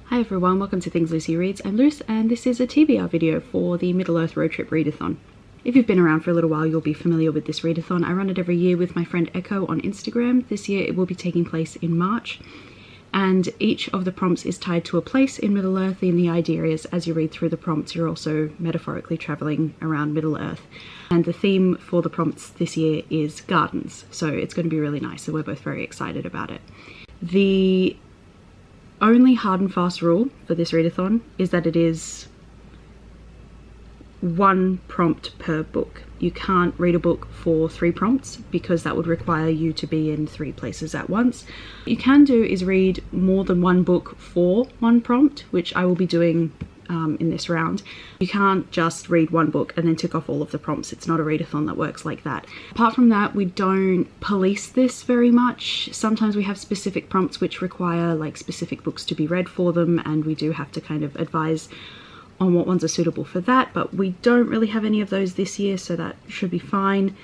Hi everyone, welcome to Things Lucy Reads. I'm Luce and this is a TBR video for the Middle-earth Road Trip Readathon. If you've been around for a little while, you'll be familiar with this readathon. I run it every year with my friend Echo on Instagram. This year it will be taking place in March, and each of the prompts is tied to a place in Middle-earth, and the idea is as you read through the prompts you're also metaphorically travelling around Middle-earth. And the theme for the prompts this year is gardens, so it's going to be really nice, so we're both very excited about it. The only hard and fast rule for this readathon is that it is one prompt per book. You can't read a book for 3 prompts because that would require you to be in 3 places at once. What you can do is read more than one book for one prompt, which I will be doing in this round. You can't just read one book and then tick off all of the prompts. It's not a readathon that works like that. Apart from that, we don't police this very much. Sometimes we have specific prompts which require like specific books to be read for them, and we do have to kind of advise on what ones are suitable for that, but we don't really have any of those this year, so that should be fine.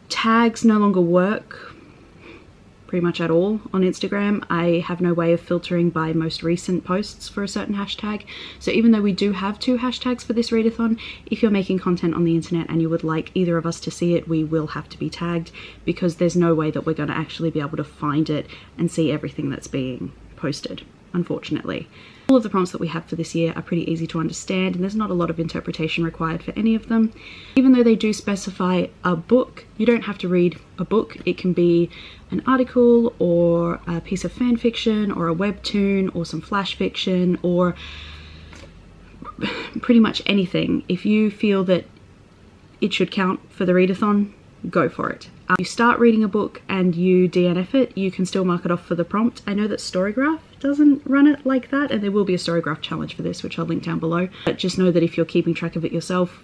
Tags no longer work pretty much at all on Instagram. I have no way of filtering by most recent posts for a certain hashtag, so even though we do have 2 hashtags for this readathon, if you're making content on the internet and you would like either of us to see it, we will have to be tagged, because there's no way that we're going to actually be able to find it and see everything that's being posted, unfortunately. All of the prompts that we have for this year are pretty easy to understand, and there's not a lot of interpretation required for any of them. Even though they do specify a book, you don't have to read a book. It can be an article or a piece of fan fiction or a webtoon or some flash fiction or pretty much anything. If you feel that it should count for the readathon, go for it. You start reading a book and you DNF it, you can still mark it off for the prompt. I know that Storygraph doesn't run it like that, and there will be a Storygraph challenge for this, which I'll link down below. But just know that if you're keeping track of it yourself,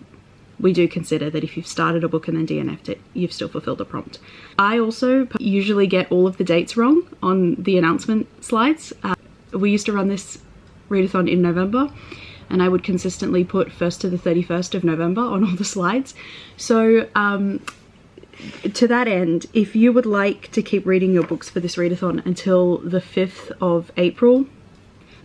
we do consider that if you've started a book and then DNF'd it, you've still fulfilled the prompt. I also usually get all of the dates wrong on the announcement slides. We used to run this readathon in November, and I would consistently put 1st to the 31st of November on all the slides. So to that end, if you would like to keep reading your books for this readathon until the 5th of April,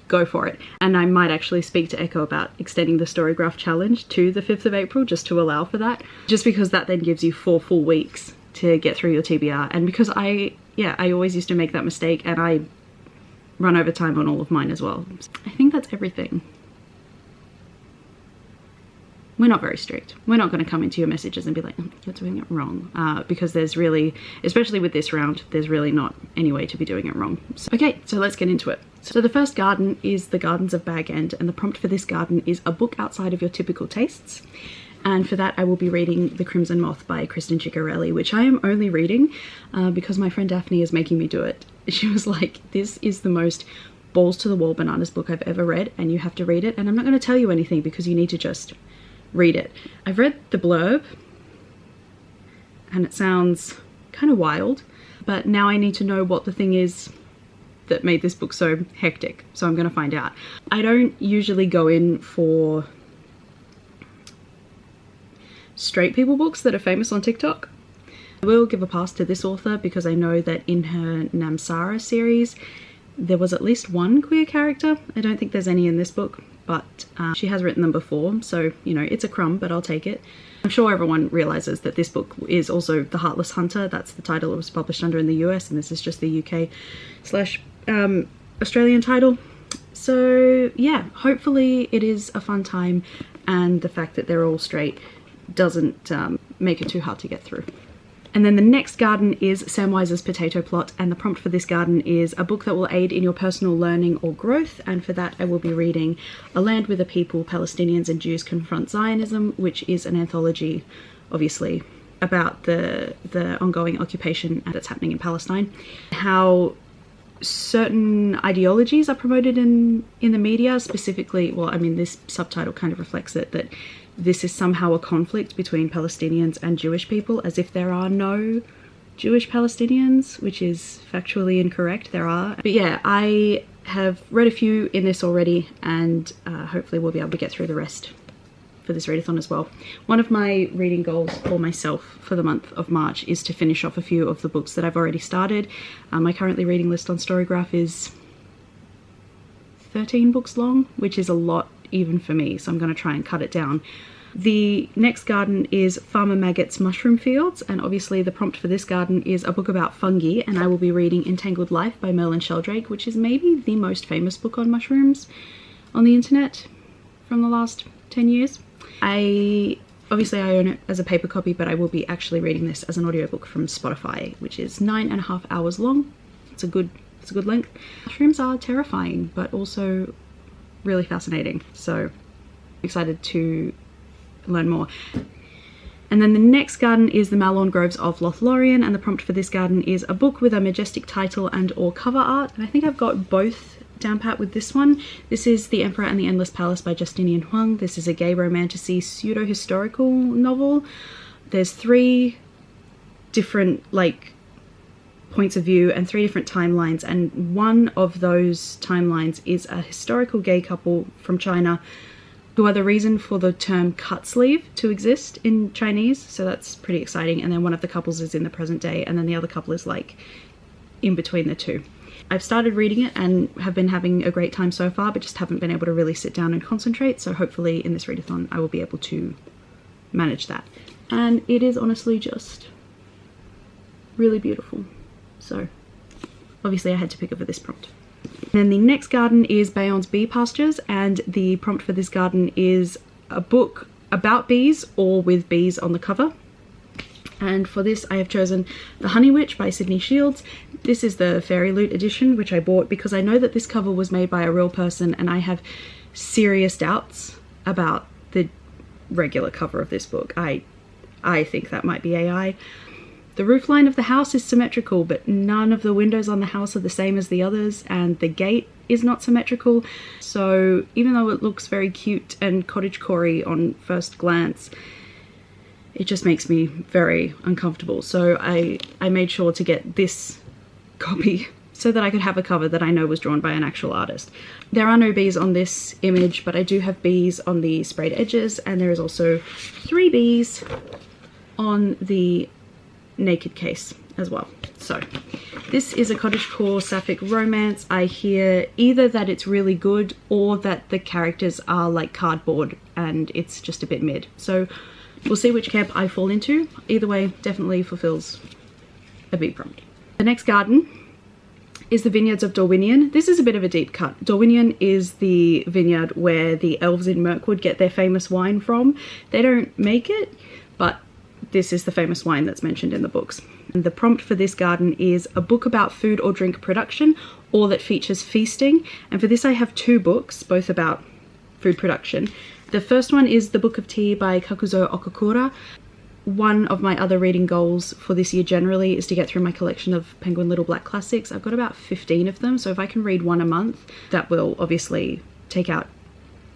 go for it. And I might actually speak to Echo about extending the Storygraph challenge to the 5th of April just to allow for that, just because that then gives you 4 full weeks to get through your TBR. And because I always used to make that mistake, and I run over time on all of mine as well. I think that's everything. We're not very strict. We're not going to come into your messages and be like, you're doing it wrong, because there's really, especially with this round, there's really not any way to be doing it wrong. So, okay, so let's get into it. So the first garden is the Gardens of Bag End, and the prompt for this garden is a book outside of your typical tastes. And for that I will be reading The Crimson Moth by Kristen Ciccarelli, which I am only reading because my friend Daphne is making me do it. She was like, this is the most balls to the wall bananas book I've ever read, and you have to read it, and I'm not going to tell you anything because you need to just read it. I've read the blurb and it sounds kind of wild, but now I need to know what the thing is that made this book so hectic, so I'm going to find out. I don't usually go in for straight people books that are famous on TikTok. I will give a pass to this author because I know that in her Namsara series there was at least one queer character. I don't think there's any in this book, but she has written them before, so you know, it's a crumb, but I'll take it. I'm sure everyone realizes that this book is also The Heartless Hunter. That's the title it was published under in the US, and this is just the UK/Australian title. So yeah, hopefully it is a fun time, and the fact that they're all straight doesn't make it too hard to get through. And then the next garden is Samwise's Potato Plot, and the prompt for this garden is a book that will aid in your personal learning or growth, and for that I will be reading A Land with a People, Palestinians and Jews Confront Zionism, which is an anthology, obviously, about the ongoing occupation that's happening in Palestine. How certain ideologies are promoted in the media, specifically, well, I mean, this subtitle kind of reflects it, that this is somehow a conflict between Palestinians and Jewish people, as if there are no Jewish Palestinians, which is factually incorrect. There are. But yeah, I have read a few in this already, and hopefully we'll be able to get through the rest for this readathon as well. One of my reading goals for myself for the month of March is to finish off a few of the books that I've already started. My currently reading list on Storygraph is 13 books long, which is a lot even for me, so I'm going to try and cut it down. The next garden is Farmer Maggot's Mushroom Fields, and obviously the prompt for this garden is a book about fungi, and I will be reading Entangled Life by Merlin Sheldrake, which is maybe the most famous book on mushrooms on the internet from the last 10 years. Obviously I own it as a paper copy, but I will be actually reading this as an audiobook from Spotify, which is 9.5 hours long. It's a good length. Mushrooms are terrifying, but also really fascinating, so I'm excited to learn more. And then the next garden is the Malorn Groves of Lothlorien, and the prompt for this garden is a book with a majestic title and or cover art, and I think I've got both down pat with this one. This is The Emperor and the Endless Palace by Justinian Huang. This is a gay romantasy pseudo-historical novel. There's 3 different points of view and 3 different timelines, and one of those timelines is a historical gay couple from China who are the reason for the term cut sleeve to exist in Chinese, so that's pretty exciting. And then one of the couples is in the present day, and then the other couple is in between the two. I've started reading it and have been having a great time so far, but just haven't been able to really sit down and concentrate, so hopefully in this readathon I will be able to manage that. And it is honestly just really beautiful, so obviously I had to pick it for this prompt. Then the next garden is Bayon's Bee Pastures, and the prompt for this garden is a book about bees or with bees on the cover. And for this I have chosen The Honey Witch by Sydney Shields. This is the Fairy Loot edition, which I bought because I know that this cover was made by a real person, and I have serious doubts about the regular cover of this book. I think that might be AI. The roofline of the house is symmetrical, but none of the windows on the house are the same as the others, and the gate is not symmetrical. So even though it looks very cute and cottagecore on first glance, it just makes me very uncomfortable. So I made sure to get this copy so that I could have a cover that I know was drawn by an actual artist. There are no bees on this image, but I do have bees on the sprayed edges, and there is also 3 bees on the naked case as well. So this is a cottagecore sapphic romance. I hear either that it's really good or that the characters are like cardboard and it's just a bit mid. So we'll see which camp I fall into. Either way, definitely fulfills a bee prompt. The next garden is the Vineyards of Dorwinion. This is a bit of a deep cut. Dorwinion is the vineyard where the elves in Mirkwood get their famous wine from. They don't make it, but this is the famous wine that's mentioned in the books. And the prompt for this garden is a book about food or drink production or that features feasting. And for this I have 2 books, both about food production. The first one is The Book of Tea by Kakuzo Okakura. One of my other reading goals for this year generally is to get through my collection of Penguin Little Black Classics. I've got about 15 of them, so if I can read 1 a month, that will obviously take out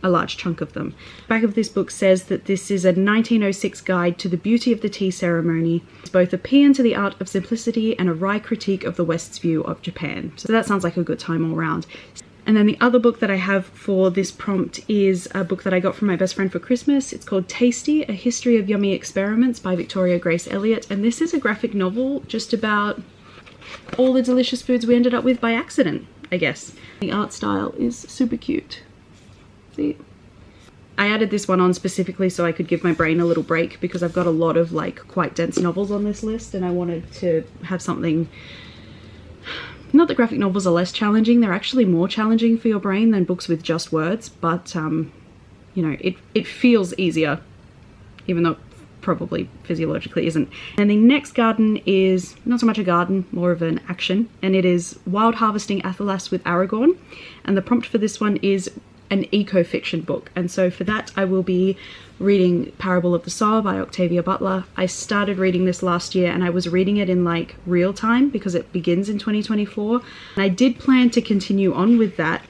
a large chunk of them. The back of this book says that this is a 1906 guide to the beauty of the tea ceremony. It's both a paean to the art of simplicity and a wry critique of the West's view of Japan. So that sounds like a good time all around. And then the other book that I have for this prompt is a book that I got from my best friend for Christmas. It's called Tasty, A History of Yummy Experiments by Victoria Grace Elliott. And this is a graphic novel just about all the delicious foods we ended up with by accident, I guess. The art style is super cute. See? I added this one on specifically so I could give my brain a little break because I've got a lot of quite dense novels on this list, and I wanted to have something. Not that graphic novels are less challenging, they're actually more challenging for your brain than books with just words, but you know, it feels easier, even though it probably physiologically isn't. And the next garden is not so much a garden, more of an action, and it is Wild Harvesting Athelas with Aragorn, and the prompt for this one is an eco-fiction book, and so for that I will be reading Parable of the Sower by Octavia Butler. I started reading this last year and I was reading it in real time because it begins in 2024, and I did plan to continue on with that,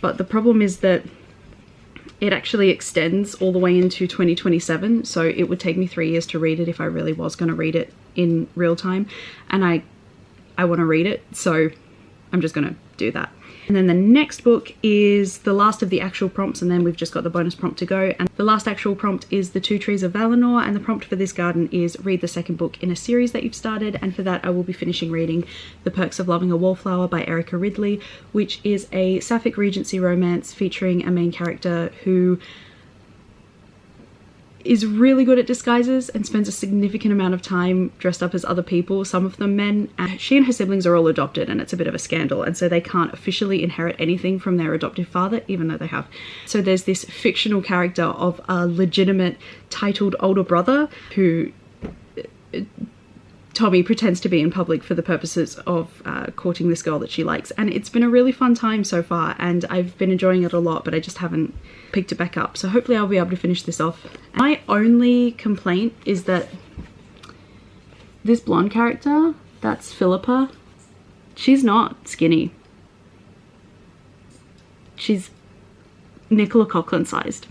but the problem is that it actually extends all the way into 2027, so it would take me 3 years to read it if I really was going to read it in real time, and I want to read it, so I'm just going to do that. And then the next book is the last of the actual prompts, and then we've just got the bonus prompt to go. And the last actual prompt is The Two Trees of Valinor, and the prompt for this garden is read the second book in a series that you've started, and for that I will be finishing reading The Perks of Loving a Wallflower by Erica Ridley, which is a sapphic Regency romance featuring a main character who is really good at disguises and spends a significant amount of time dressed up as other people, some of them men. She and her siblings are all adopted, and it's a bit of a scandal, and so they can't officially inherit anything from their adoptive father, even though they have. So there's this fictional character of a legitimate titled older brother who Tommy pretends to be in public for the purposes of courting this girl that she likes, and it's been a really fun time so far, and I've been enjoying it a lot, but I just haven't picked it back up, so hopefully I'll be able to finish this off. My only complaint is that this blonde character, that's Philippa, she's not skinny. She's Nicola Coughlan sized,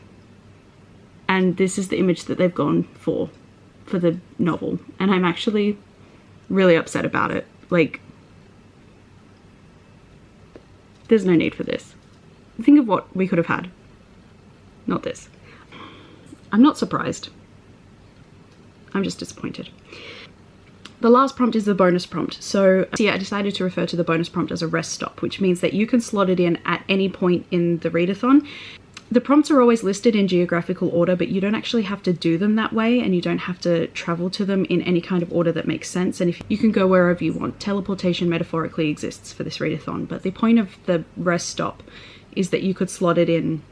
and this is the image that they've gone for the novel, and I'm actually really upset about it. Like, there's no need for this. Think of what we could have had. Not this. I'm not surprised. I'm just disappointed. The last prompt is the bonus prompt. So yeah, I decided to refer to the bonus prompt as a rest stop, which means that you can slot it in at any point in the readathon. The prompts are always listed in geographical order, but you don't actually have to do them that way, and you don't have to travel to them in any kind of order that makes sense, and if you can go wherever you want. Teleportation metaphorically exists for this readathon, but the point of the rest stop is that you could slot it in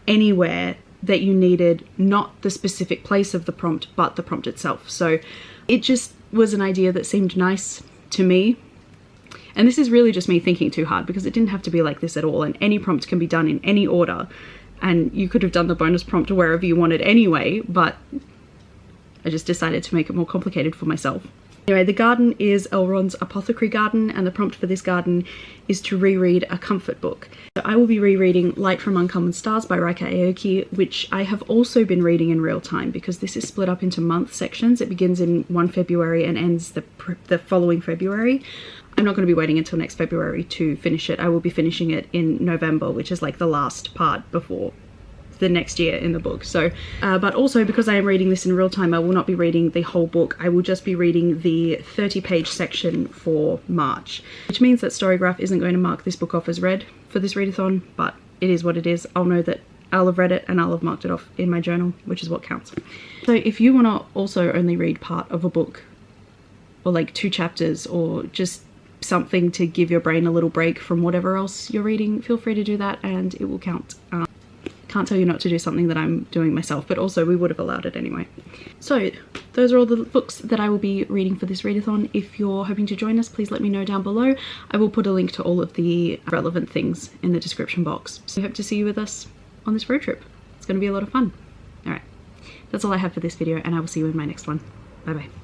anywhere that you needed, not the specific place of the prompt, but the prompt itself. So it just was an idea that seemed nice to me. And this is really just me thinking too hard, because it didn't have to be like this at all, and any prompt can be done in any order, and you could have done the bonus prompt wherever you wanted anyway, but I just decided to make it more complicated for myself. Anyway, the garden is Elrond's apothecary garden, and the prompt for this garden is to reread a comfort book. So I will be rereading Light from Uncommon Stars by Raika Aoki, which I have also been reading in real time, because this is split up into month sections. It begins in 1 February and ends the following February. I'm not going to be waiting until next February to finish it. I will be finishing it in November, which is like the last part before the next year in the book. So but also, because I am reading this in real time, I will not be reading the whole book. I will just be reading the 30-page section for March, which means that Storygraph isn't going to mark this book off as read for this readathon, but it is what it is. I'll know that I'll have read it and I'll have marked it off in my journal, which is what counts. So if you want to also only read part of a book, or like 2 chapters, or just something to give your brain a little break from whatever else you're reading, feel free to do that and it will count. Can't tell you not to do something that I'm doing myself, but also we would have allowed it anyway. So those are all the books that I will be reading for this readathon. If you're hoping to join us, please let me know down below. I will put a link to all of the relevant things in the description box. So I hope to see you with us on this road trip. It's going to be a lot of fun. All right, that's all I have for this video, and I will see you in my next one. Bye bye.